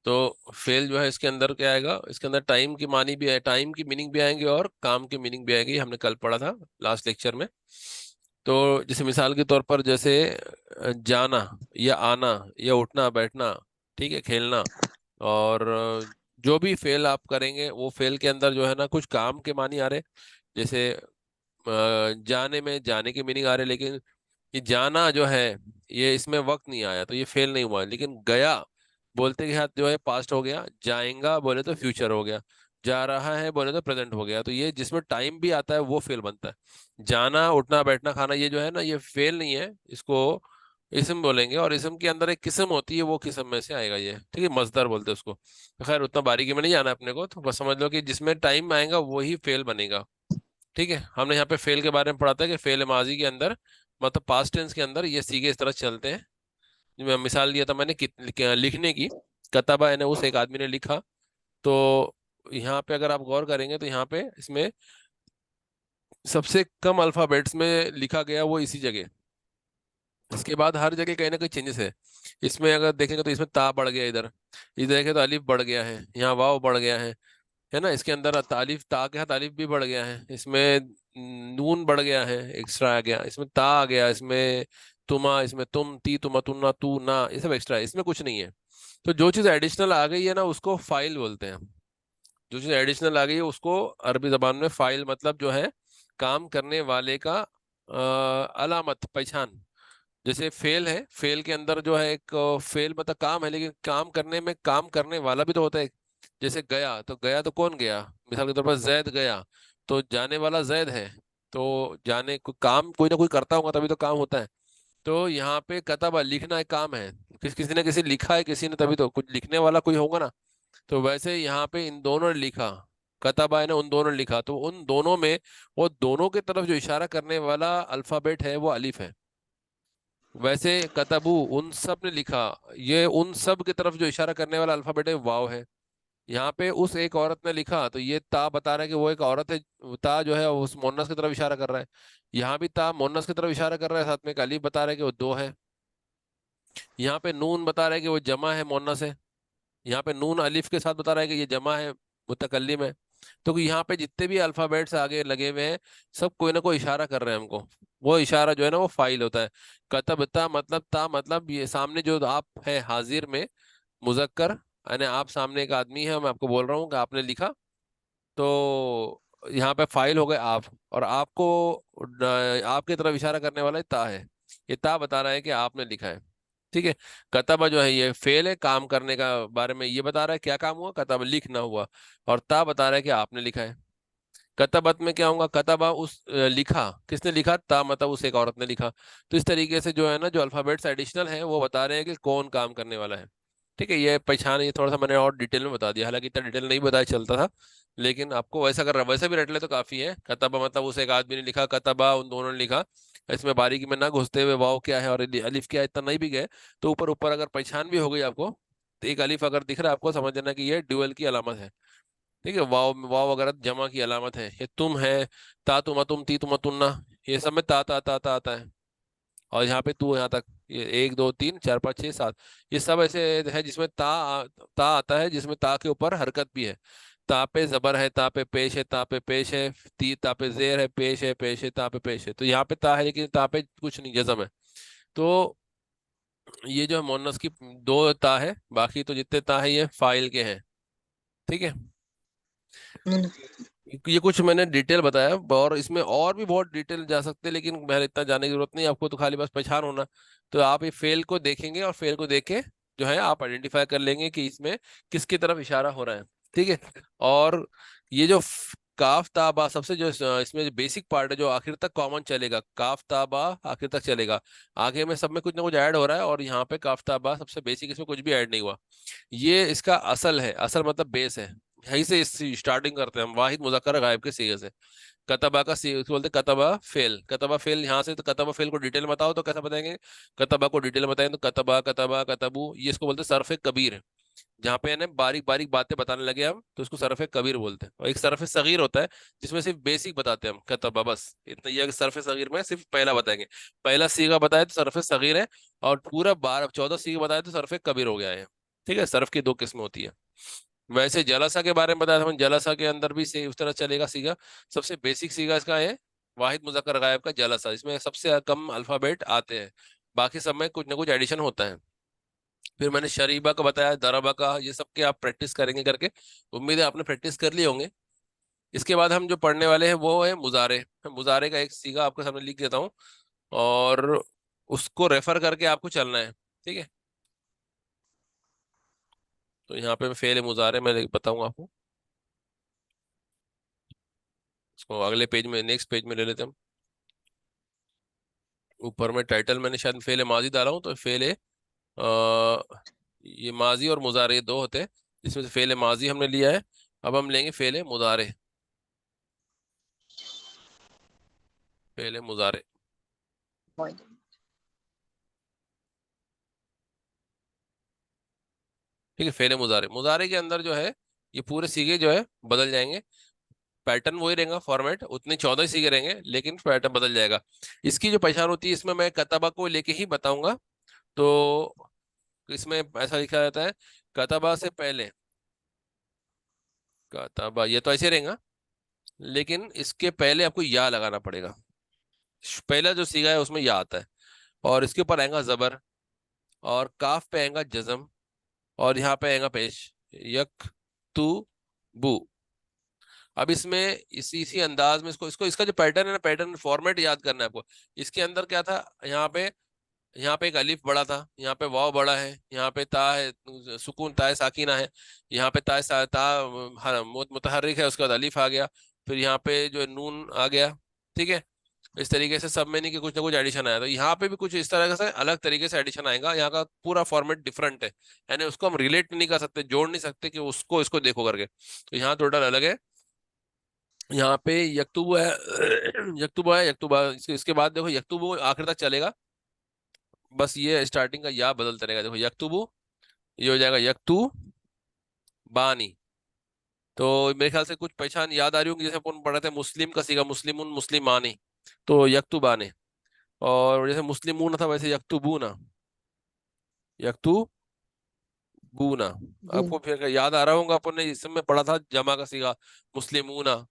तो फेल जो है इसके अंदर क्या आएगा, इसके अंदर टाइम की मानी भी है, टाइम की मीनिंग भी आएंगे और काम की मीनिंग भी आएगी, हमने कल पढ़ा था लास्ट लेक्चर में। तो जैसे मिसाल के तौर पर जैसे जाना या आना या उठना बैठना, ठीक है, खेलना, और जो भी फेल आप करेंगे वो फेल के अंदर जो है ना कुछ काम के मानी आ रहे। जैसे जाने में जाने की मीनिंग आ रहे, लेकिन ये जाना जो है ये इसमें वक्त नहीं आया तो ये फेल नहीं हुआ। लेकिन गया बोलते के साथ जो है पास्ट हो गया, जाएगा बोले तो फ्यूचर हो गया, जा रहा है बोले तो प्रेजेंट हो गया। तो ये जिसमें टाइम भी आता है वो फेल बनता है। जाना उठना बैठना खाना ये जो है ना ये फेल नहीं है, इसको इसम बोलेंगे। और इसम के अंदर एक किस्म होती है, वो किस्म में से आएगा ये, ठीक है, मजदर बोलते हैं उसको। तो खैर उतना बारीकी में नहीं जाना अपने को, तो बस समझ लो कि जिसमें टाइम आएगा वही फेल बनेगा। ठीक है, हमने यहाँ पे फेल के बारे में पढ़ा था कि फेल माजी के अंदर मतलब पास्ट टेंस के अंदर ये सीधे इस तरह चलते हैं। जो मैं मिसाल दिया था मैंने लिखने की, कतबा यानी उस एक आदमी ने लिखा। तो यहाँ पे अगर आप गौर करेंगे तो यहाँ पे इसमें सबसे कम अल्फाबेट्स में लिखा गया वो इसी जगह। इसके बाद हर जगह कहीं ना कहीं चेंजेस है। इसमें अगर देखेंगे तो इसमें ता बढ़ गया, इधर इधर देखें तो अलिफ बढ़ गया है, यहाँ वाव बढ़ गया है ना। इसके अंदर तालिफ ता के साथ अलिफ भी बढ़ गया है, इसमें नून बढ़ गया है, एक्स्ट्रा आ गया, इसमें ता आ गया, इसमें तुमा, इसमें तुम, ती तुमा तुन्ना तू ना, ये सब एक्स्ट्रा है, इसमें कुछ नहीं है। तो जो चीज़ एडिशनल आ गई है ना उसको फाइल बोलते हैं। जो चीज़ एडिशनल आ गई है उसको अरबी जबान में फाइल मतलब जो है काम करने वाले का अलामत पहचान। जैसे फेल है, फेल के अंदर जो है एक फेल मतलब काम है, लेकिन काम करने में काम करने वाला भी तो होता है। जैसे गया तो गया तो कौन गया, मिसाल के तौर पर जैद गया, तो जाने वाला जैद है। तो जाने को काम कोई ना कोई करता होगा तभी तो काम होता है। तो यहाँ पे कतबा लिखना एक काम है, किसी ने किसी लिखा है किसी ने, तभी तो कुछ लिखने वाला कोई होगा ना। तो वैसे यहाँ पे इन दोनों ने लिखा, कतबा है ना उन दोनों ने लिखा, तो उन दोनों में वो दोनों की तरफ जो इशारा करने वाला अल्फाबेट है वो अलिफ है। वैसे कतबू उन सब ने लिखा, ये उन सब की तरफ जो इशारा करने वाला अल्फाबेट है वाव है। यहाँ पे उस एक औरत ने लिखा तो ये ता बता रहा है कि वो एक औरत है। ता जो है उस मोनस की तरफ इशारा कर रहा है। यहाँ भी ता मोनस की तरफ इशारा कर रहा है, साथ में एक अलीफ बता रहा है कि वो दो है। यहाँ पे नून बता रहा है कि वो जमा है, मोनस है। यहाँ पे नून अलिफ के साथ बता रहा है कि ये जमा है, मुतकल्लिम है। तो यहाँ पे जितने भी अल्फाबेट्स आगे लगे हुए हैं सब कोई ना कोई इशारा कर रहे हैं हमको। वो इशारा जो है ना वो फाइल होता है। कतबता मतलब ता मतलब ये सामने जो आप है हाजिर में मुजक्कर, यानी आप सामने एक आदमी है, मैं आपको बोल रहा हूँ कि आपने लिखा। तो यहाँ पे फाइल हो गए आप, और आपको आपकी तरफ इशारा करने वाला ता है। ये ता बता रहा है कि आपने लिखा है। ठीक है। कतबा जो है ये फेल है, काम करने का बारे में ये बता रहा है क्या काम हुआ, कतबा लिखना हुआ। और ता बता रहा है कि आपने लिखा है। कतबत में क्या होगा, कतबा उस लिखा, किसने लिखा, ता मतलब उस एक औरत ने लिखा। तो इस तरीके से जो है ना जो अल्फाबेट्स एडिशनल हैं वो बता रहे हैं कि कौन काम करने वाला है। ठीक है, ये पहचान ये थोड़ा सा मैंने और डिटेल में बता दिया, हालांकि इतना डिटेल नहीं बताया चलता था। लेकिन आपको वैसा अगर वैसे भी रट ले तो काफी है। कतबा मतलब उस एक आदमी ने लिखा, कतबा उन दोनों ने लिखा। इसमें बारीकी में ना घुसते हुए वाव क्या है और अलिफ क्या है इतना नहीं भी गए, तो ऊपर ऊपर अगर पहचान भी हो गई आपको, तो एक अलिफ अगर दिख रहा है आपको समझ लेना कि ये ड्यूअल की अलामत है। ठीक है, वाव वाव वगैरह जमा की अलामत है। ये तुम है, ता तुमा तुम, ती तुमा तुन्ना, ये सब में ता ता ता ता आता है। और यहाँ पे तू यहाँ तक, ये एक दो तीन चार पाँच छः सात, ये सब ऐसे है जिसमें ता आता है, जिसमें ता के ऊपर हरकत भी है। ता पे जबर है, ता पे पेश है, ता पे पेश है, ती ता पे जेर है, पेश है ता पे पेश है। तो यहाँ पे ता है लेकिन ता पे कुछ नहीं, जज़म है। तो ये जो है मोनस की दो ता है, बाकी तो जितने ता है ये फाइल के हैं। ठीक है, हम्म। ये कुछ मैंने डिटेल बताया, और इसमें और भी बहुत डिटेल जा सकते हैं, लेकिन मैं इतना जाने की जरूरत नहीं, आपको तो खाली बस पहचान होना। तो आप ये फेल को देखेंगे और फेल को देख के जो है आप आइडेंटिफाई कर लेंगे कि इसमें किसकी तरफ इशारा हो रहा है। ठीक है। और ये जो काफ ताबा सबसे जो इसमें जो बेसिक पार्ट है जो आखिर तक कॉमन चलेगा, काफ ताबा आखिर तक चलेगा। आगे में सब में कुछ ना कुछ ऐड हो रहा है, और यहाँ पे काफ ताबा सबसे बेसिक, इसमें कुछ भी ऐड नहीं हुआ। ये इसका असल है, असल मतलब बेस है। यहीं से इस स्टार्टिंग करते हैं हम, वाहिद मुज़क्कर गायब के सिगे से। कतबा का सी बोलते हैं, कतबा फेल, कतबा फेल यहाँ से। तो कतबा फेल को डिटेल में बताओ तो कैसा बताएंगे, कतबा को डिटेल में बताएंगे तो कतबा कतबा कतबू, ये इसको बोलते हैं सरफ कबीर। जहाँ पे है ना बारीक बारीक बातें बताने लगे हम तो उसको सरफ कबीर बोलते हैं। और एक सरफ सगीर होता है जिसमें सिर्फ बेसिक बताते हैं हम, कतबा बस इतना ही है कि सरफ सगीर में सिर्फ पहला बताएंगे। पहला सीगा बताए तो सरफ सगीर है, और पूरा 12 14 सीगा बताए तो सरफ कबीर हो गया है। ठीक है, सर्फ की दो किस्में होती है। वैसे जलसा के बारे में बताया था मैंने, जलसा के अंदर भी से उस तरह चलेगा सीगा। सबसे बेसिक सीगा इसका है वाहिद मुजक्कर गायब का जलसा, इसमें सबसे कम अल्फाबेट आते हैं, बाकी सब में कुछ ना कुछ एडिशन होता है। फिर मैंने शरीबा का बताया, दरबा का, ये सब के आप प्रैक्टिस करेंगे करके, उम्मीद है आपने प्रैक्टिस कर लिए होंगे। इसके बाद हम जो पढ़ने वाले हैं वो है मुजारे। मुजारे का एक सीगा आपके सामने लिख देता हूँ, और उसको रेफर करके आपको चलना है, ठीक है। तो यहाँ पे फेल मुजारे मैं बताऊंगा आपको, इसको अगले पेज में, नेक्स्ट पेज में ले लेते हैं हम। ऊपर में टाइटल मैंने शायद फेल माजी डाला हूँ, तो फेल ये माजी और मुजारे ये दो होते हैं, जिसमें से फेल माजी हमने लिया है। अब हम लेंगे फेल मुजारे। फेल मुजारे, ठीक है। फेल मुजारे, मुजारे के अंदर जो है ये पूरे सीगे जो है बदल जाएंगे। पैटर्न वही रहेगा, फॉर्मेट उतने 14 सीखे रहेंगे, लेकिन पैटर्न बदल जाएगा। इसकी जो पहचान होती है, इसमें मैं कतबा को लेके ही बताऊंगा। तो इसमें ऐसा लिखा रहता है, कतबा से पहले, कतबा ये तो ऐसे रहेगा, लेकिन इसके पहले आपको या लगाना पड़ेगा। पहला जो सीगा है उसमें या आता है, और इसके ऊपर आएगा जबर, और काफ पे आएगा जजम, और यहाँ पे आएगा पेश, यक, तू, बू। अब इसमें इसी अंदाज में इसको इसको इसका जो पैटर्न है ना, पैटर्न फॉर्मेट याद करना है आपको। इसके अंदर क्या था, यहाँ पे एक अलिफ बड़ा था, यहाँ पे वाव बड़ा है, यहाँ पे ता है, सुकून ता है साकिना है, यहाँ पे मुतहर्रिक है, उसके बाद अलिफ आ गया, फिर यहाँ पे जो है नून आ गया, ठीक है। इस तरीके से सब में नहीं कि कुछ ना कुछ एडिशन आया, तो यहाँ पे भी कुछ इस तरह से अलग तरीके से एडिशन आएगा। यहाँ का पूरा फॉर्मेट डिफरेंट है, यानी उसको हम रिलेट नहीं कर सकते, जोड़ नहीं सकते कि उसको इसको देखो करके, तो यहाँ टोटल अलग है। यहाँ पे यकतुब है, यकतुब है, यकतुबा, इसके बाद देखो यकतुब आखिर तक चलेगा, बस ये स्टार्टिंग का या बदलता रहेगा। देखो यकतुबु, ये हो जाएगा यकतु बानी। तो मेरे ख्याल से कुछ पहचान याद आ रही होंगी, जैसे अपन पढ़े थे मुस्लिम का सीगा, मुस्लिमुन मुस्लिमानी, तो यकतुबाने। और जैसे मुस्लिमून था, वैसे यकतुबूना, यकतुबूना। जी आपको फिर याद आ रहा होगा, अपन ने इसमें पढ़ा था जमा का सीगा, मुस्लिमूना,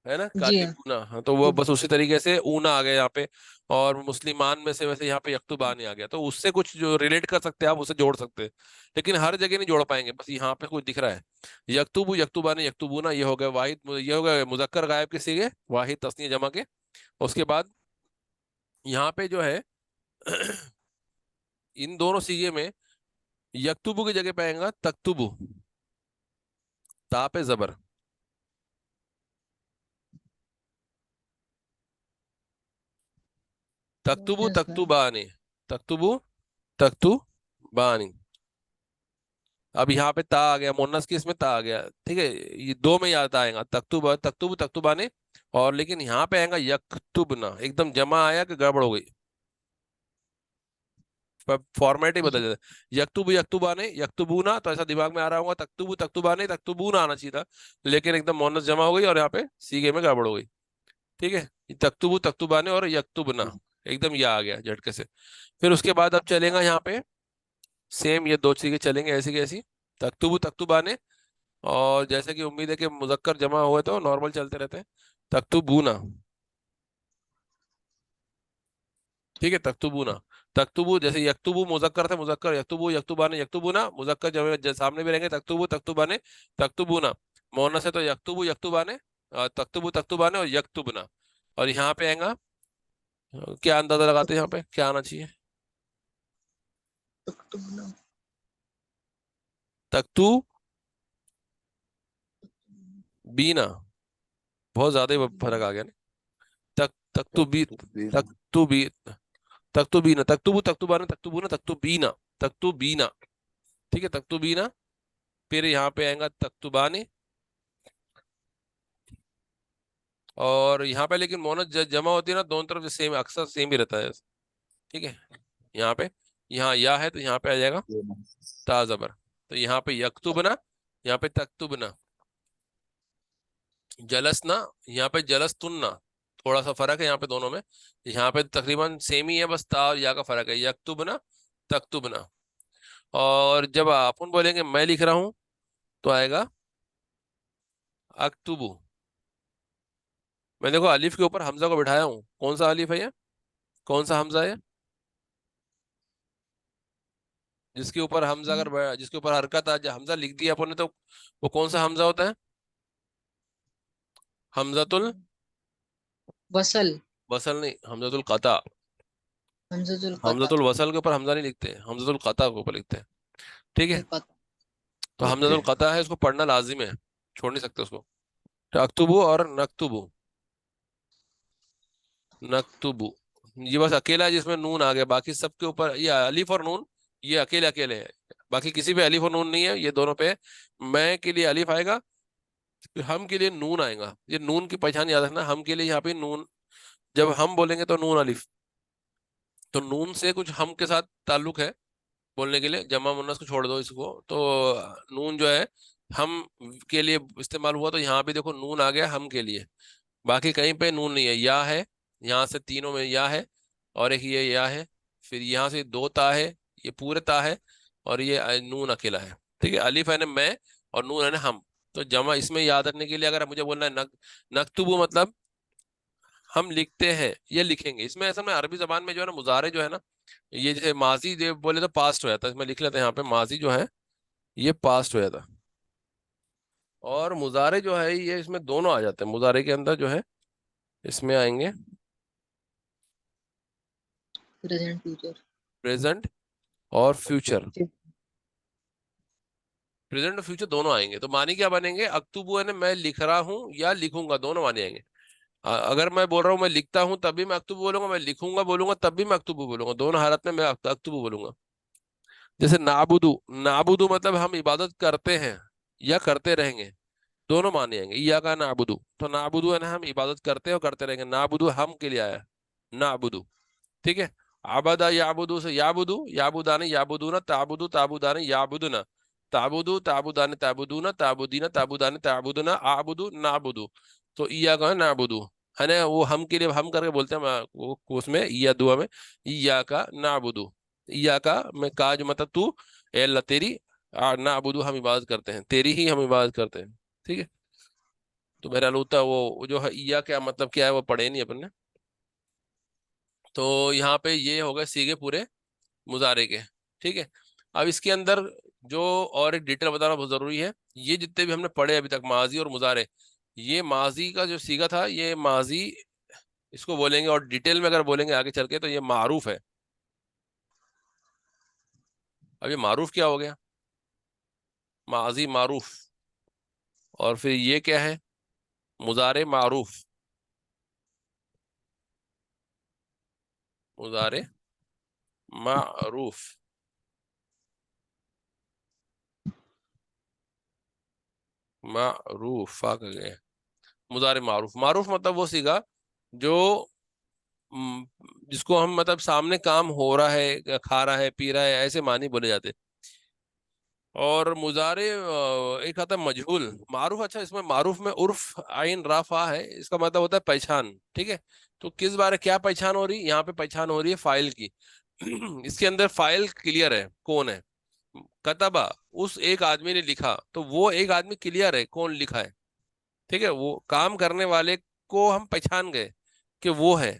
है ना, जी कातिबूना। हाँ, तो वो जी बस उसी तरीके से ऊना आ गया यहाँ पे, और मुस्लिमान में से वैसे यहाँ पे यकतुबानी आ गया, तो उससे कुछ जो रिलेट कर सकते हैं आप, उसे जोड़ सकते हैं, लेकिन हर जगह नहीं जोड़ पाएंगे, बस यहाँ पे कुछ दिख रहा है। यकतुबु, यकतुबानी, यकतुबूना, ये हो गए वाहिद, ये हो गए मुजक्कर गायब के सीगे, वाहिद तस्नीय जमा के। उसके बाद यहाँ पे जो है इन दोनों सीगे में यकतुबु की जगह पे आएगा तकतुबु, ता पे जबर, तकतुबु यस सर। तकतुबानी, तकतुबु तकतुबानी। अब यहाँ पे ता आ गया, मुन्नस की इसमें ता आ गया, ठीक है। ये दो में याद आएगा, तकतुब तकतुब तकतुबाने, और लेकिन यहाँ पे आएगा यकतुबना, एकदम जमा आया कि गड़बड़ हो गई, फॉर्मेट ही बदल जी जाता है। यकतुब यकतुबाने यकतुबूना, तो ऐसा दिमाग में आ रहा होगा, तकतुब तकतुबाने तकतुबूना आना चाहिए था, लेकिन एकदम मुन्नस जमा हो गई, और यहाँ पे सीगे में गड़बड़ हो गई, ठीक है। तकतुबु तकतुबाने और यकतुबना, एकदम यह आ गया झटके से। फिर उसके बाद अब चलेगा यहाँ पे सेम, ये दो चीजें चलेंगे ऐसी की ऐसी, तकतुबु तकतुबाने, और जैसे कि उम्मीद है कि मुजक्कर जमा हुए तो नॉर्मल चलते रहते हैं, तकतुबूना, ठीक है, तकतुबूना। तकतुबु, जैसे यकतुबु मुजक्कर थे, मुजक्कर यकतुबु, यकतुबाने यकतुबूना, मुजक्कर जमे सामने भी रहेंगे, तकतुबु तकतुबाने तकतुबूना। मोहनस है तो यकतुबु यकतुबाने, तकतुबु तकतुबाने और यकतुबना। और यहाँ पे आएगा, क्या अंदाजा लगाते हैं यहाँ पे क्या आना चाहिए, तकतु बीना, बहुत ज्यादा ही फर्क आ गया ना। तक तकतु बी, तकतु बी, तकतुबीना, तकतुबु तकतुबाना तकतुबूना तकतुबीना, तकतुबीना, ठीक है, तकतुबीना। फिर यहाँ पे आएगा तकतुबानी, और यहाँ पे लेकिन मोनत जमा होती है ना, दोनों तरफ सेम, अक्सर सेम ही रहता है, ठीक है। यहाँ पे, यहाँ या है तो यहाँ पे आ जाएगा ता जबर, तो यहाँ पे यकतुबना, यहाँ पे तकतुबना। जलसना, यहाँ पे जलस्तुन्ना, थोड़ा सा फर्क है यहाँ पे दोनों में, यहाँ पे तकरीबन सेम ही है, बस ता और या का फर्क है, यकतुबना तकतुबना। और जब अपन बोलेंगे मैं लिख रहा हूं तो आएगा अक्तुबु। मैं देखो अलिफ के ऊपर हमजा को बिठाया हूँ, कौन सा अलिफ है ये, कौन सा हमजा है? जिसके ऊपर हमजा अगर जिसके ऊपर हरकत आ जाए, हमजा लिख दिया अपन ने, तो वो कौन सा हमजा होता है? हमजातुल वसल। वसल नहीं, हमजातुल कता। हमजतुल कता। हमजातुल वसल के ऊपर हमजा नहीं लिखते, हमजातुल कता के ऊपर लिखते हैं। ठीक है। कता। तो ओके। हमजातुल कता है, उसको पढ़ना लाजिम है, छोड़ नहीं सकते उसको। तो अक्तुबु और नक्तुबु, नक्तुबु, ये बस अकेला है जिसमें नून आ गया, बाकी सबके ऊपर ये अलिफ और नून, ये अकेले अकेले हैं। बाकी किसी पे अलिफ और नून नहीं है, ये दोनों पे मैं के लिए अलिफ आएगा, फिर हम के लिए नून आएगा। ये नून की पहचान याद रखना, हम के लिए यहाँ पे नून, जब हम बोलेंगे तो नून अलिफ, तो नून से कुछ हम के साथ ताल्लुक है बोलने के लिए, जमा मुन्नस को छोड़ दो इसको, तो नून जो है हम के लिए इस्तेमाल हुआ, तो यहाँ पे देखो नून आ गया हम के लिए। बाकी कहीं पे नून नहीं है, या है, यहाँ से तीनों में या है, और एक ये या है, फिर यहाँ से दो ता है, ये पूरे ता है, और ये नून अकेला है। ठीक है, अलिफ है ना मैं, और नून है ना हम। तो जमा इसमें याद रखने के लिए अगर मुझे बोलना है नक्तुबु मतलब हम लिखते हैं या लिखेंगे। इसमें असल में अरबी जबान में जो है ना मुजारे जो है ना, ये जैसे माजी जो बोले तो पास्ट हो जाता है, इसमें लिख लेते हैं यहाँ पे माजी जो है ये पास्ट हो जाता है, और मुजारे जो है ये इसमें दोनों आ जाते हैं, मुजारे के अंदर जो है इसमें आएंगे प्रेजेंट फ्यूचर। प्रेजेंट और फ्यूचर। प्रेजेंट और फ्यूचर दोनों आएंगे, तो मानी क्या बनेंगे, अक्तुबु है ना मैं लिख रहा हूँ या लिखूंगा, दोनों माने आएंगे। अगर मैं बोल रहा हूँ मैं लिखता हूँ तभी मैं अक्तुबु बोलूंगा, मैं लिखूंगा बोलूंगा तब भी मैं अक्तुबु बोलूंगा, दोनों हालत में मैं अक्तुबु बोलूंगा। जैसे नाबुदू, नाबुदू मतलब हम इबादत करते हैं या करते रहेंगे, दोनों माने आएंगे। या का नाबुदू, तो नाबुदू है ना हम इबादत करते हैं और करते रहेंगे, नाबुदू हम के लिए आया, नाबुदू। ठीक है। आबदा याबुदू से याबुदू, याबुदाने याबुदूना, ताबुदू ताबुदाने याबुदना, ताबुदू ताबुदाने ताबुदूना, ताबुदीना ताबुदाने ताबुदना, आबुदू नाबुदू। तो ईया का नाबुदू है ना, वो हम के लिए हम करके बोलते हैं, वो उसमें ईया दुआ में, ईया का नाबुदू, ईया का मैं काज मतलब तू, ए अल्लाह तेरी, नाबुदू हम इबादत करते हैं, तेरी ही हम इबादत करते हैं। ठीक है। तो मेरा लूता वो जो है ईया क्या मतलब क्या है वो पढ़े नहीं अपन ने। तो यहाँ पे ये हो गए सीगे पूरे मुजारे के। ठीक है। अब इसके अंदर जो और एक डिटेल बताना बहुत जरूरी है, ये जितने भी हमने पढ़े अभी तक माजी और मुजारे, ये माजी का जो सीगा था ये माजी, इसको बोलेंगे, और डिटेल में अगर बोलेंगे आगे चल के तो ये मारूफ है। अब ये मारूफ क्या हो गया, माजी मारूफ, और फिर ये क्या है, मुजारे मारूफ, मुजारे मारूफ, मारूफ आ गए। मुजारे मारूफ, मारूफ मतलब वो सीगा जो जिसको हम मतलब सामने काम हो रहा है, खा रहा है पी रहा है, ऐसे मानी बोले जाते। और मुजारे एक आता है मजहूल, मारूफ। अच्छा, इसमें मारूफ में उर्फ आइन राफा है, इसका मतलब होता है पहचान। ठीक है। तो किस बारे क्या पहचान हो रही, यहाँ पे पहचान हो रही है फाइल की। इसके अंदर फाइल क्लियर है कौन है, कतबा उस एक आदमी ने लिखा, तो वो एक आदमी क्लियर है कौन लिखा है। ठीक है, वो काम करने वाले को हम पहचान गए कि वो है।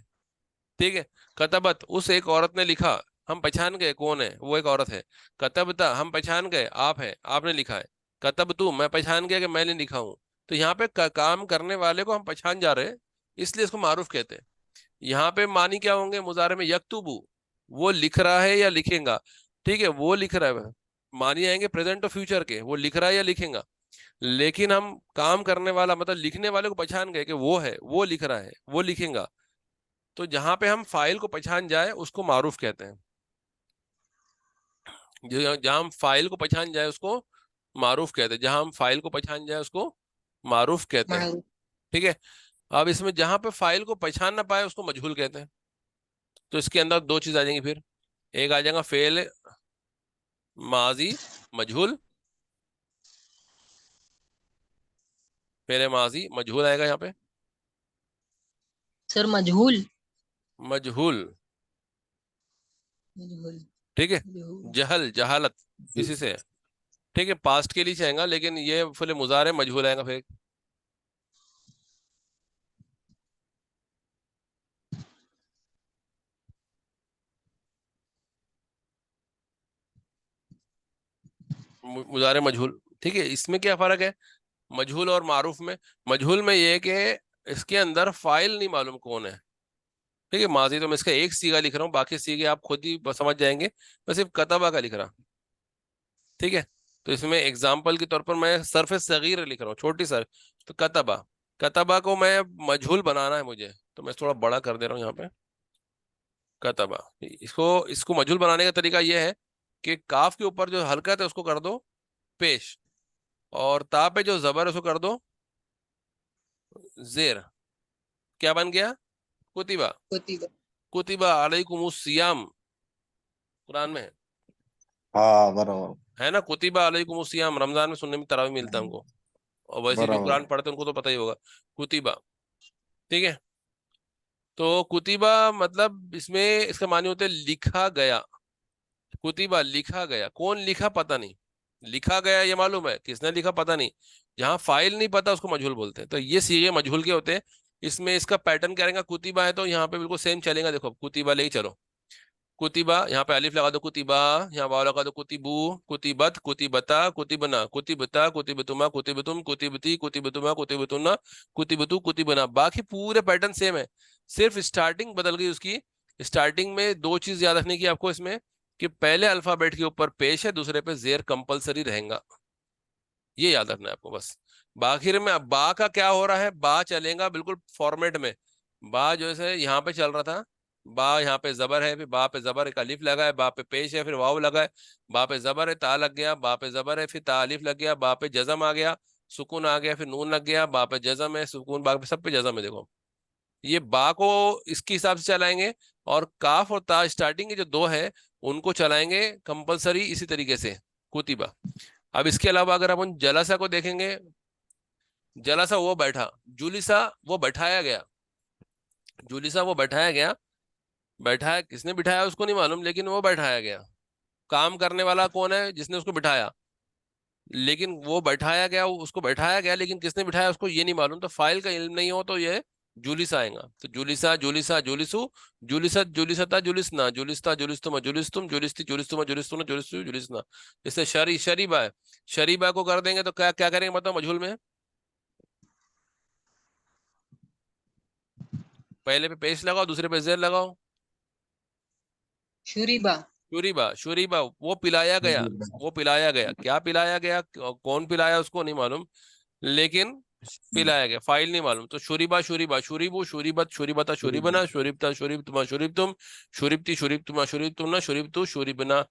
ठीक है। कतबत उस एक औरत ने लिखा, हम पहचान गए कौन है, वो एक औरत है। कतबता हम पहचान गए आप है, आपने लिखा है। कतब तू मैं पहचान गया कि मैंने लिखा हूं। तो यहाँ पे काम करने वाले को हम पहचान जा रहे हैं, इसलिए इसको मारूफ कहते हैं। यहाँ पे मानी क्या होंगे मुजारे में, यकतुबु वो लिख रहा है या लिखेगा। ठीक है, वो लिख रहा है, मानी आएंगे प्रेजेंट और फ्यूचर के, वो लिख रहा है या लिखेगा। लेकिन हम काम करने वाला मतलब लिखने वाले को पहचान गए कि वो है, वो लिख रहा है, वो लिखेगा। तो जहां पे हम फाइल को पहचान जाए उसको मारूफ कहते हैं, जो जहां हम फाइल को पहचान जाए उसको मारूफ कहते हैं, जहां हम फाइल को पहचान जाए उसको मारूफ कहते हैं। मारूफ। ठीक है। अब इसमें जहां पे फाइल को पहचान ना पाए उसको मजहूल कहते हैं। तो इसके अंदर दो चीज आ जाएंगी फिर, एक आ जाएगा फेल माजी मजहूल, फेल माजी मजहूल आएगा यहाँ पे, सर मजहूल। मजहूल। मजहूल। ठीक है। मजहूल। जहल जहालत, इसी से। ठीक है, पास्ट के लिए चाहेगा, लेकिन ये फिर मुजारे मजहूल आएगा फिर। मुजारे मजहूल। ठीक है, इसमें क्या फर्क है मजहूल और मारूफ में? मजहूल में ये है कि इसके अंदर फाइल नहीं मालूम कौन है। ठीक है, माजी तो मैं इसका एक सीगा लिख रहा हूँ, बाकी सीगे आप खुद ही समझ जाएंगे। मैं सिर्फ कतबा का लिख रहा। ठीक है, तो इसमें एग्जाम्पल के तौर पर मैं सरफ सगीर लिख रहा हूँ, छोटी सर। तो कतबा, कतबा को मैं मजहूल बनाना है मुझे, तो मैं थोड़ा बड़ा कर दे रहा हूँ यहाँ पे। कतबा, इसको इसको मजहूल बनाने का तरीका यह है कि काफ के ऊपर जो हरकत है उसको कर दो पेश, और ता पे जो जबर है उसको कर दो जेर। क्या बन गया? कुतिबा। कुतिबा। कुतिबा अलैकुमुस सियाम, कुरान में हाँ बराबर। है ना, कुतिबा अलैकुमुस सियाम। रमजान में सुनने में तरावी मिलता है हमको, और वैसे जो बराबर। कुरान पढ़ते हैं उनको तो पता ही होगा। कुतिबा। ठीक है, तो कुतिबा मतलब इसमें इसका माने होते हैं लिखा गया। कुतिबा लिखा गया, कौन लिखा पता नहीं, लिखा गया ये मालूम है, किसने लिखा पता नहीं। जहां फाइल नहीं पता उसको मजहूल बोलते हैं। तो ये सीगे मजहूल के होते हैं। इसमें इसका पैटर्न क्या रहेगा? कुतिबा है तो यहाँ पे बिल्कुल सेम चलेगा, देखो कुतिबा ले ही चलो। कुतिबा, यहाँ पे अलिफ लगा दो, कुतिबा। यहाँ वाव लगा दो, कुतिबू। कुतिबत, कुतिबता, कुतिबना, कुतिबता, कुतिबतुमा, कुतिबतुम, कुतिबती, कुतिबतुमा, कुतिबतुना, कुतिबतु, कुतिबना। बाकी पूरे पैटर्न सेम है, सिर्फ स्टार्टिंग बदल गई उसकी। स्टार्टिंग में दो चीज याद रखने की आपको इसमें, कि पहले अल्फाबेट के ऊपर पेश है, दूसरे पे जेर कंपलसरी रहेगा। ये याद रखना है आपको बस। बाखिर में अब बा का क्या हो रहा है? बा चलेगा बिल्कुल फॉर्मेट में। बा जैसे यहाँ पे चल रहा था, बा यहाँ पे जबर है, फिर बा पे जबर एक अलिफ लगा है, बा पे पेश है, फिर वाव लगा है। बा पे जबर है, ता लग गया, बा पे जबर है, फिर ता अलिफ लग गया, बा पे जजम आ गया, सुकून आ गया, फिर नून लग गया, बा पे जजम है, सुकून, बा पे सब पे जजम है। देखो ये बा को इसके हिसाब से चलाएंगे, और काफ और ता स्टार्टिंग के जो दो है उनको चलाएंगे कंपलसरी इसी तरीके से। कुतिबा। अब इसके अलावा अगर अपन जलसा को देखेंगे, जलसा वो बैठा, जुलिसा वो बैठाया गया। जुलिसा वो बैठाया गया, बैठाया किसने बिठाया उसको नहीं मालूम, लेकिन वो बैठाया गया। काम करने वाला कौन है? जिसने उसको बिठाया। लेकिन वो बैठाया गया, उसको बैठाया गया, लेकिन किसने बिठाया उसको ये नहीं मालूम। तो फाइल का इल्म नहीं हो तो ये जुलिसा आएगा। तो जुलिसा, जुलिसा, जुलिसु, जुलिसत, जुलिसता, जुलिसना, जुलिसता, जुलिस्तुम, जुलिस्तुम, जुलिस्ती, जुलिस्तुम, जुलिस्तुम, जुलिस्तु, जुलिसना। इससे शरीबा है। शरीबा को कर देंगे तो क्या क्या करेंगे बताओ मजहूल में? पहले पे पेश लगाओ, दूसरे पे जेर लगाओ। शुरीबा। शुरीबा, शुरीबा वो पिलाया गया। वो पिलाया गया, क्या पिलाया गया, कौन पिलाया उसको नहीं मालूम, लेकिन पिलाया गया, फाइल नहीं मालूम। तो शुरीबा, शुरीबा, शुरीबू, शुरीबत, शुरीबता, शुरीबना, शुरीबता, शुरीबतुमा, शुरीबतुम, शुरीबती, शुरीबतुमा, शुरीबतुमना, शुरीबतु, शुरीबना।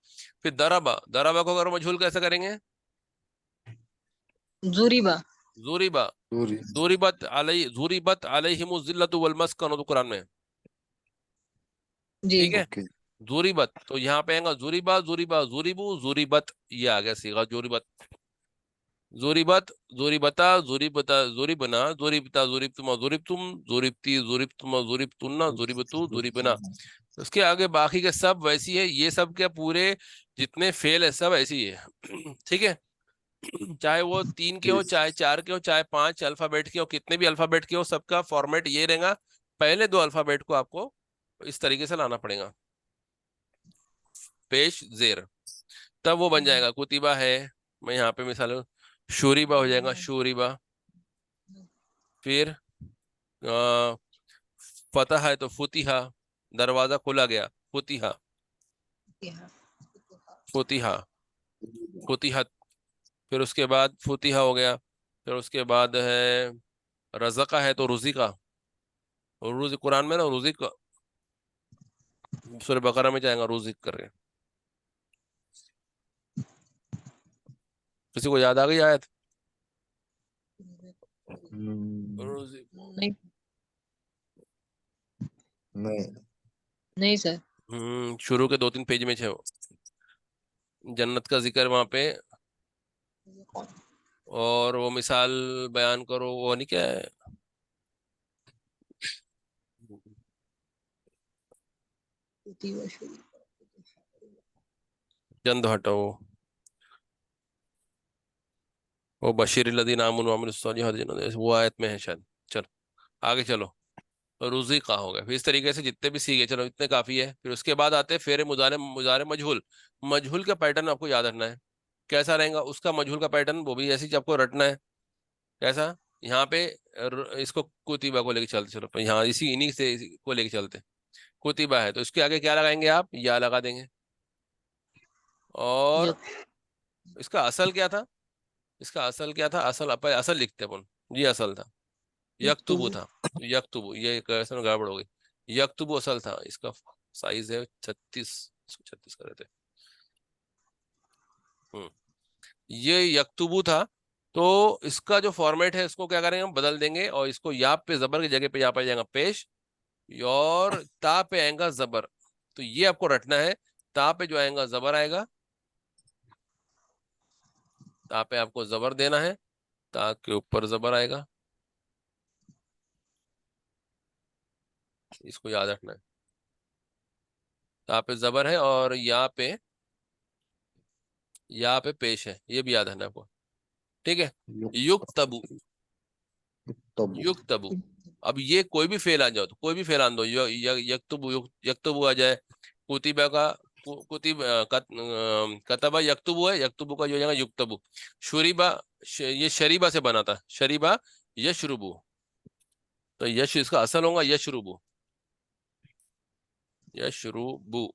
फिर दराबा, दराबा को अगर मजहूल कैसे करेंगे? जुरीबा। जूरीबा। सूरी। जूरीबत अलैहिमुज जिल्लतु वल मस्कन, तो कुरान में। जी। ठीक है, ओके। जूरीबत तो यहाँ पे आएगा जूरीबा, जूरीबा, जूरीबू, जूरीबत, ये आ गया सीगा जूरीबत। जूरीबत, जूरीबता, जूरीबता, जूरीबना, जूरीबता, जूरीबतुमा, जूरीबतुम, जूरीबती, जूरीबतुमा, जूरीबतुन्ना, जूरीबतु, जूरीबना। उसके आगे बाकी के सब वैसी है, ये सब के पूरे जितने फेल है सब ऐसी है। ठीक है, चाहे वो तीन के हो, चाहे चार के हो, चाहे पांच अल्फाबेट के हो, कितने भी अल्फाबेट के हो, सबका फॉर्मेट ये रहेगा। पहले दो अल्फाबेट को आपको इस तरीके से लाना पड़ेगा, पेश जेर, तब वो बन जाएगा। कुतिबा है, मैं यहाँ पे मिसाल, शूरीबा हो जाएगा, शूरीबा। फिर फतह है तो फुतिहा, दरवाजा खोला गया, फुतिहा, फुतिहा, फुतिहत। फिर उसके बाद फुतिहा हो गया। फिर उसके बाद है रज़का है तो रुज़िका। और रुज़ कुरान में ना रुज़िक, सूरह बकरा में जाएगा रुज़िक करके। किसी को याद आ गई आयत? रुज़िक। नहीं। नहीं। नहीं सर। शुरू के दो तीन पेज में छे, जन्नत का जिक्र वहां पे। और वो मिसाल बयान करो, वो नहीं क्या है, कुतिबा, शुरीबा। चंद हटो। वो बशीर लदीन आमनु व अमिलुस सालिहात वो आयत में है शायद। चलो आगे चलो। रुज़िक़ा हो गया। फिर इस तरीके से जितने भी सीखे, चलो इतने काफी है। फिर उसके बाद आते हैं फेरे मुजारे, मुजारे मजहूल। मजहूल का पैटर्न आपको याद रखना है। कैसा रहेगा उसका मजहूल का पैटर्न, वो भी ऐसे ही आपको रटना है। कैसा? यहाँ पे इसको कुतिबा को लेके चलते, चलो यहाँ इन्हीं से को लेके चलते। कुतिबा है तो इसके आगे क्या लगाएंगे आप? या लगा देंगे। और यक इसका असल क्या था? इसका असल क्या था? असल असल लिखते हैं अपन। ये असल था। यकतुबु युक्तुबु था। यकतुबु, ये एक ऐसे में गड़बड़ हो गई। यकतुबु असल था। इसका साइज है 36, इसको 36 कर देते हैं। ये यकतुबु था। तो इसका जो फॉर्मेट है इसको क्या करेंगे हम? बदल देंगे और इसको या पे जबर की जगह पे यहाँ पे जाएगा पेश, और ता पे आएगा जबर। तो ये आपको रटना है। ता पे जो आएगा जबर आएगा, ता पे आपको जबर देना है। ता के ऊपर जबर आएगा, इसको याद रखना है। ता पे जबर है और यहाँ पे पेश है, ये भी याद रखना है आपको। ठीक है। युक्तबु, युक्तबु। युक्तबु। अब ये कोई भी फेल आ जाओ तो कोई भी फेल आन दो, यक्तुबु, यक्तुबु आ जाए। कुतिबा का कतबा यक्तुबु है, यक्तुबु का जो हो जाएगा युक्तबु। शुरीबा, ये शरीबा से बना था, शरीबा यशरुबु। तो यश इसका असल होगा यशरुबु, यशरुबु।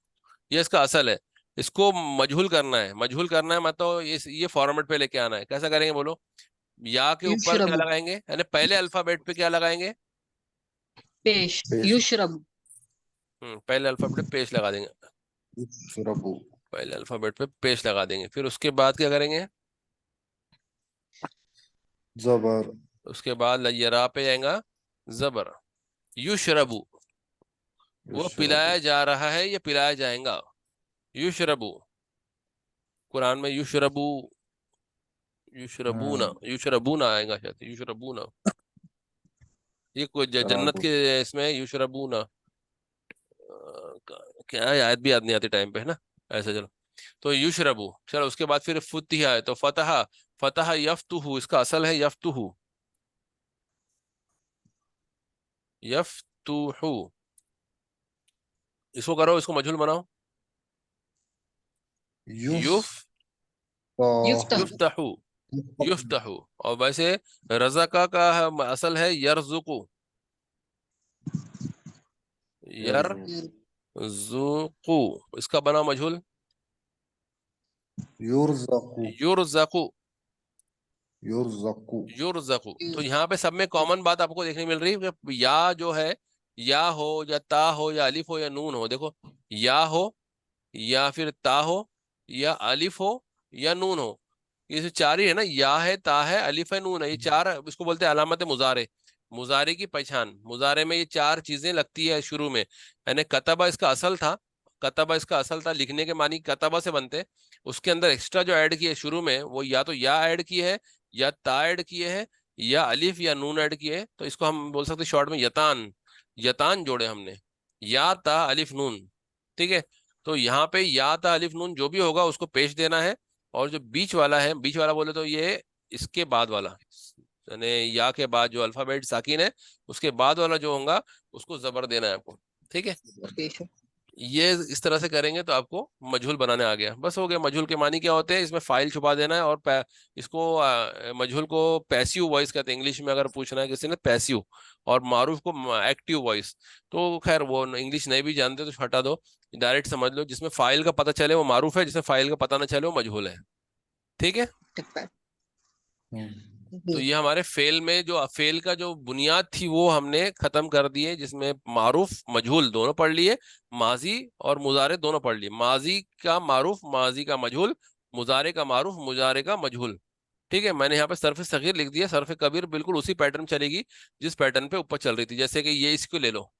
ये इसका असल है। इसको मजहूल करना है, मजहूल करना है मतलब ये फॉर्मेट पे लेके आना है। कैसा करेंगे बोलो? या के ऊपर क्या युशरबु लगाएंगे, यानी पहले अल्फाबेट पे क्या लगाएंगे? पेश पेश। युशरबु पहले अल्फाबेट पे पेश लगा देंगे। युशरबु। पहले अल्फाबेट पे पेश लगा देंगे। फिर उसके बाद क्या करेंगे? जबर। उसके बाद यरा पे आएगा जबर। युशरबु, वो युशरबु। पिलाया जा रहा है या पिलाया जाएगा। युशरबु, कुरान में युशरबु, युशरबूना, हम्म। युशरबूना आएगा शायद, युशरबूना। ये कोई जन्नत शराबु। के इसमें युशरबूना। क्या है, आयत भी याद नहीं आती टाइम पे, है ना। ऐसा चलो। तो युशरबु, चलो उसके बाद फिर फुतिहा है तो फतहा। फतहा यफ्तुहु, इसका असल है यफ्तुहु, यफ्तुहु। इसको करो, इसको मजहूल बनाओ। युफ। युफ, युफ्तहु युफ्तहु, युफ्तहु। और वैसे रज़का का असल है यरजुकु, यरजु। यरजुकु। इसका बना मजहूल युरजकु। युरजकु, युरजकु। युरजकु। तो यहाँ पे सब में कॉमन बात आपको देखने मिल रही है कि या जो है, या हो या ता हो या अलिफ हो या नून हो। देखो, या हो या फिर ता हो या अलिफ हो या नून हो। ये जो चार ही है ना, या है, ता है, अलिफ है, नून है, ये चार, इसको बोलते हैं अलामत मुजारे। मुजारे की पहचान, मुजारे में ये चार चीजें लगती है शुरू में। यानी कतबा इसका असल था, कतबा इसका असल था, लिखने के मानी कतबा से बनते। उसके अंदर एक्स्ट्रा जो ऐड किए शुरू में, वो या तो या ऐड किए है, या ता ऐड किए है, या अलिफ या नून ऐड किए है। तो इसको हम बोल सकते हैं शॉर्ट में यतान, यतान जोड़े हमने, या ता अलिफ नून। ठीक है। तो यहाँ पे या ता अलिफ नून जो भी होगा उसको पेश देना है। और जो बीच वाला है, बीच वाला बोले तो ये इसके बाद वाला, यानी या के बाद जो अल्फाबेट साकिन है, उसके बाद वाला जो होगा उसको जबर देना है आपको। ठीक है। पेश ये इस तरह से करेंगे तो आपको मजहूल बनाने आ गया। बस हो गया। मजहूल के मानी क्या होते हैं? इसमें फाइल छुपा देना है और इसको मजहूल को पैसिव वॉइस कहते हैं इंग्लिश में, अगर पूछना है किसी ने पैसिव। और मारूफ को एक्टिव वॉइस। तो खैर वो इंग्लिश नहीं भी जानते तो हटा दो, डायरेक्ट समझ लो। जिसमें फाइल का पता चले वो मारूफ है, जिसमें फाइल का पता ना चले वो मजहूल है। ठीक है। टिप्पा तो ये हमारे फेल में जो फेल का जो बुनियाद थी वो हमने खत्म कर दिए, जिसमें मारूफ मजहूल दोनों पढ़ लिए, माजी और मुजारे दोनों पढ़ लिए। माजी का मारूफ, माजी का मजहूल, मुजारे का मारूफ, मुजारे का मजहूल। ठीक है। मैंने यहाँ पे सरफ सगीर लिख दिया, सरफ कबीर बिल्कुल उसी पैटर्न चलेगी जिस पैटर्न पे ऊपर चल रही थी। जैसे कि ये, इसको ले लो,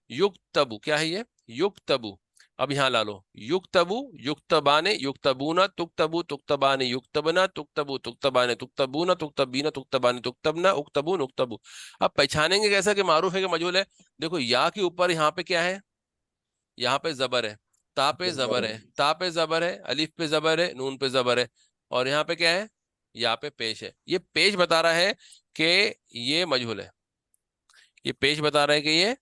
युक्तबु, क्या है ये? युक्तबु। अब यहाँ ला लो, युक्तबु, युक्तबाने, युक्तबूना, तुक्तबु, तुक्तबाने, युक्तबना, तुक्तबु, तुक्तबाने, तुक्तबूना, तुक्तबीना, तुक्तबाने, तुक्तबना, उक्तबून, उक्तबु। अब पहचानेंगे कैसा कि मारूफ है कि मजहूल है? देखो, या के ऊपर यहाँ पे क्या है? यहाँ पे जबर है, ता पे जबर जबर है। है, ता पे जबर है, अलिफ पे जबर है, नून पे जबर है। और यहाँ पे क्या है? यहाँ पे पेश है। ये पेश बता रहा है कि ये मजहूल है। ये पेश बता रहा है कि ये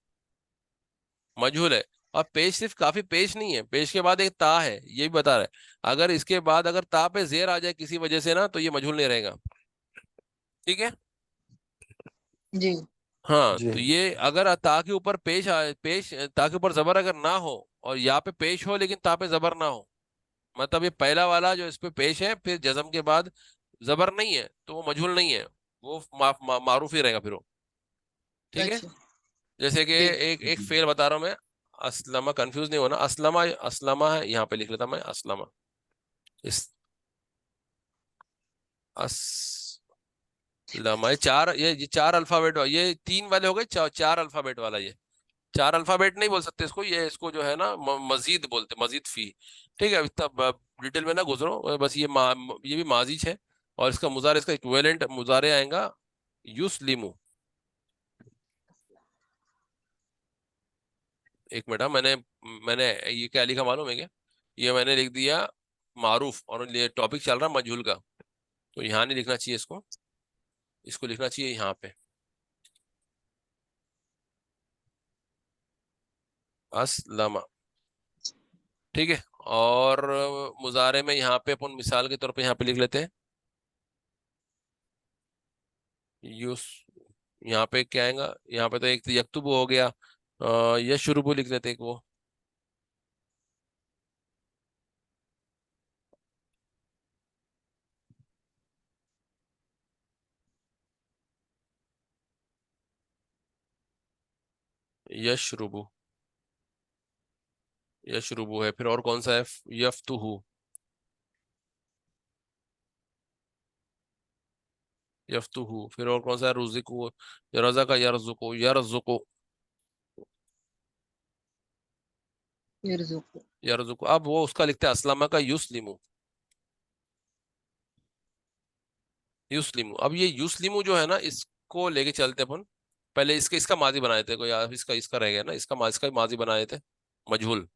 मजहूल है। और पेश सिर्फ काफी पेश नहीं है, पेश के बाद एक ता है, ये भी बता रहा है। अगर इसके बाद अगर ता पे जेर आ जाए किसी वजह से ना, तो ये मजहूल नहीं रहेगा। ठीक है। जी। हाँ, जी। तो ये अगर ता के ऊपर पेश ता के ऊपर जबर अगर ना हो, और यहाँ पे पेश हो लेकिन ता पे जबर ना हो, मतलब ये पहला वाला जो इस पे पेश है फिर जज्म के बाद जबर नहीं है, तो वो मजहूल नहीं है, वो मारूफ ही रहेगा फिर वो। ठीक है। अच्छा। जैसे कि ठीक। एक एक जी। फेल बता रहा हूँ मैं। असलमा, कंफ्यूज नहीं होना, असलमा असलमा है, यहाँ पे लिख लेता मैं असलमा। इस असलमा, ये चार अल्फाबेट, ये तीन वाले हो गए, चार अल्फाबेट वाला ये। चार अल्फाबेट नहीं बोल सकते इसको, ये इसको जो है ना मजीद बोलते, मजीद फी। ठीक है, इतना डिटेल में ना गुजरो, बस ये भी माजीज है। और इसका मुजारे, इसका इक्विवेलेंट मुजारे आएगा युस्लिमु। एक मिनट, मैंने मैंने ये क्या लिखा मालूम है क्या? ये मैंने लिख दिया मारूफ, और ये टॉपिक चल रहा मजहूल का, तो यहाँ नहीं लिखना चाहिए इसको, इसको लिखना चाहिए यहाँ पे, असलमा। ठीक है। और मुजारे में यहाँ पे अपन मिसाल के तौर पे यहाँ पे लिख लेते हैं युस। यहाँ पे क्या आएगा? यहाँ पे तो एक तो यक्तुब हो गया, यशरुबु लिख लेते हैं एक वो। यशरुबु, यशरुबु है, फिर और कौन सा है? यफ्तुहु, यफ्तुहु, फिर और कौन सा है? रुज़िकु, रज़ा का यरज़ुकु, यरज़ुकु, यरजुकु। यरज़ुकु। अब वो उसका लिखते हैं असलमा का युस्लिमु, युस्लिमु। अब ये युस्लिमु जो है ना, इसको लेके चलते अपन। पहले इसके इसका माजी बनाए थे कोई, इसका इसका रह गया ना, इसका माजी बनाए थे मजहूल।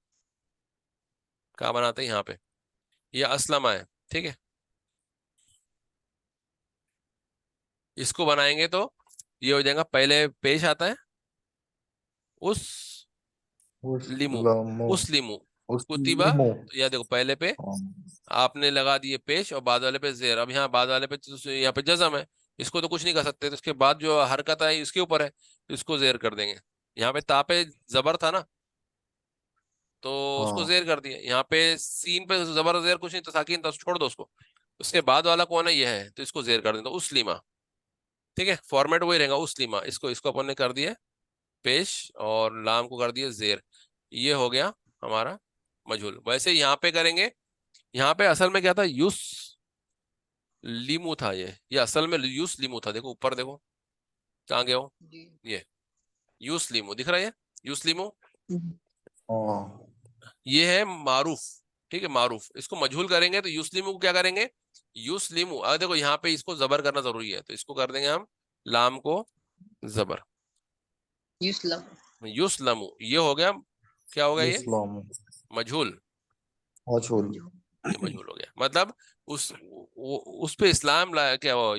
कहाँ बनाते हैं? यहाँ पे। ये असलमा है। ठीक है। इसको बनाएंगे तो ये हो जाएगा, पहले पेश आता है उस लिमु, उस्लमो। उस लिमु, कुतिबा। उस्लिमो। तो यह देखो, पहले पे आपने लगा दिए पेश, और बाद वाले पे जेर। अब यहाँ बाद वाले पे यहाँ पे जज़म है, इसको तो कुछ नहीं कर सकते, तो इसके बाद जो हरकत है इसके ऊपर है, तो इसको जेर कर देंगे। यहाँ पे ता पे जबर था ना, तो उसको हाँ। जेर कर दिया। यहाँ पे सीन पे जबर जेर कुछ नहीं, तो साकिन था, उसको छोड़ दो उसको। उसके बाद वाला कौन है? यह है, तो इसको जेर कर देंगे, तो उस लीमा। ठीक है, फॉर्मेट वही रहेगा उस लीमा। इसको इसको अपन ने कर दिया पेश, और लाम को कर दिया जेर। ये हो गया हमारा मजहूल। वैसे यहाँ पे करेंगे, यहाँ पे असल में क्या था? युस लीमू था ये असल में युस लीमू था। देखो ऊपर देखो, कहाँ गए हो? जी। ये युस लीमू दिख रहा है, ये युस लीमू। हम्म। हाँ। ये है मारूफ। ठीक है, मारूफ। इसको मजहूल करेंगे तो युस्लिमू को क्या करेंगे? युस्लिमू। अगर देखो यहाँ पे इसको जबर करना जरूरी है, तो इसको कर देंगे हम लाम को जबर, युस्लम। युस्लमू। ये हो गया, क्या होगा ये? इस्लाम। मजहूल। मजहूल। ये मजहूल हो गया, मतलब उस पे इस्लाम लाया क्या हुआ?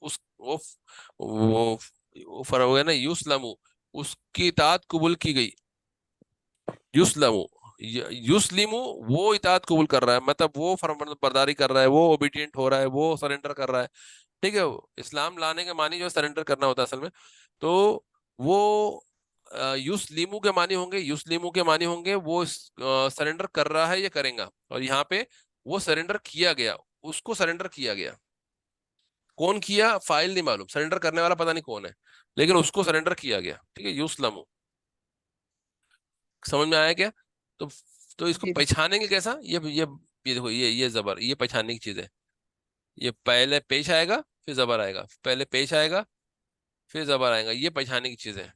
उस वो फर्क हो गया ना, युस्लमू, उसकी इताअत कबूल की गई। युस्लमू, युस्लिमू, वो इताअत कबूल कर रहा है, मतलब वो फरमाबरदारी कर रहा है, वो ओबीडियंट हो रहा है, वो सरेंडर कर रहा है। ठीक है। इस्लाम लाने के मानी जो सरेंडर करना होता है असल में, तो वो युस्लिमू के मानी होंगे, युस्लिमू के मानी होंगे वो सरेंडर कर रहा है या करेगा। और यहाँ पे वो सरेंडर किया गया, उसको सरेंडर किया गया। कौन किया? फाइल नहीं मालूम, सरेंडर करने वाला पता नहीं कौन है, लेकिन उसको सरेंडर किया गया। ठीक है, युस्लमू। समझ में आया क्या? तो तो इसको जी। पहचानेंगे कैसा? ये देखो, ये जबर, ये पहचानने की चीज है। ये पहले पेश आएगा, फिर जबर आएगा, पहले पेश आएगा, फिर जबर आएगा, ये पहचानने की चीज है।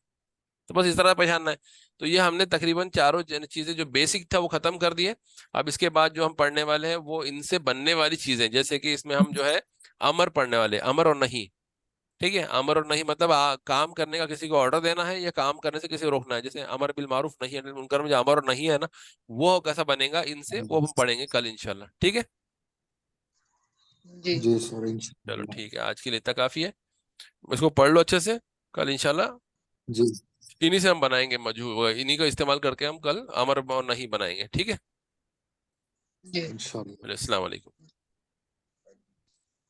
तो बस इस तरह पहचानना है। तो ये हमने तकरीबन चारों चीजें जो बेसिक था वो खत्म कर दिए। अब इसके बाद जो हम पढ़ने वाले हैं वो इनसे बनने वाली चीजें, जैसे कि इसमें हम जो है अमर पढ़ने वाले, अमर और नहीं। ठीक है, अमर और नहीं मतलब काम करने का, किसी को ऑर्डर देना है या काम करने से किसी को रोकना है। जैसे अमर बिल मारूफ नहीं है मुनकर में जो अमर और नहीं है ना, वो कैसा बनेगा इनसे, वो हम पढ़ेंगे कल इंशाल्लाह। ठीक है। जी जी सर चलो इंशाल्लाह। ठीक है, आज के लिए इतना काफी है। इसको पढ़ लो अच्छे से, कल इंशाल्लाह जी इन्हीं से हम बनाएंगे मजहूर, इन्हीं का इस्तेमाल करके हम कल अमर और नहीं बनाएंगे, ठीक है। जी। इंशाल्लाह। अस्सलाम वालेकुम।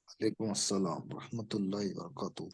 वालेकुम अस्सलाम रहमतुल्लाहि व बरकातहू।